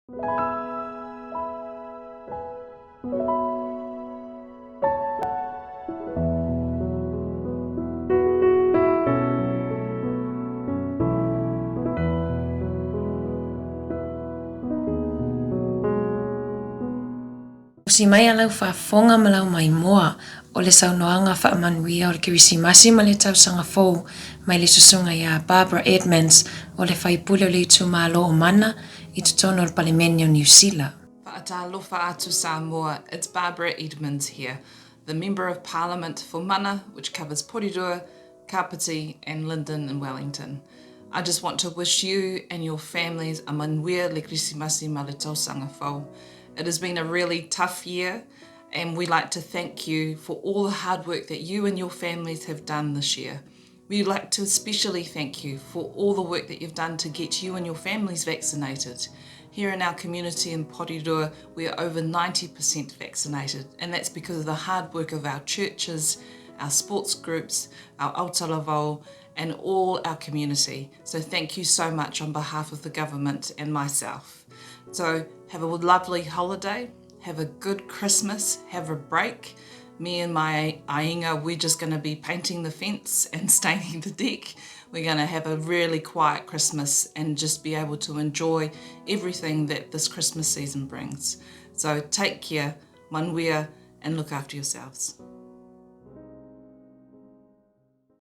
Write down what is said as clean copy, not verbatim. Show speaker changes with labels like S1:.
S1: O si mai alau whaafonga malau mai moa o le saunoanga whaamanuia o le kirisimasi ma le tausaga fou mai le susunga ia Barbara Edmonds o le whaipule o le itu malo o mana I tutono o le Palemene o New Zealand.
S2: Whaatalofa atu Samoa, it's Barbara Edmonds here, the Member of Parliament for Mana, which covers Porirua, Kapiti and Lyndon and Wellington. I just want to wish you and your families a manuia le Krisimasi ma le tausaga fou. It has been a really tough year and we'd like to thank you for all the hard work that you and your families have done this year. We'd like to especially thank you for all the work that you've done to get you and your families vaccinated. Here in our community in Porirua, we are over 90% vaccinated, and that's because of the hard work of our churches, our sports groups, our Aotearoa, and all our community. So thank you so much on behalf of the government and myself. So have a lovely holiday, have a good Christmas, have a break. Me and my ainga, we're just going to be painting the fence and staining the deck. We're going to have a really quiet Christmas and just be able to enjoy everything that this Christmas season brings. So take care, manuia, and look after yourselves.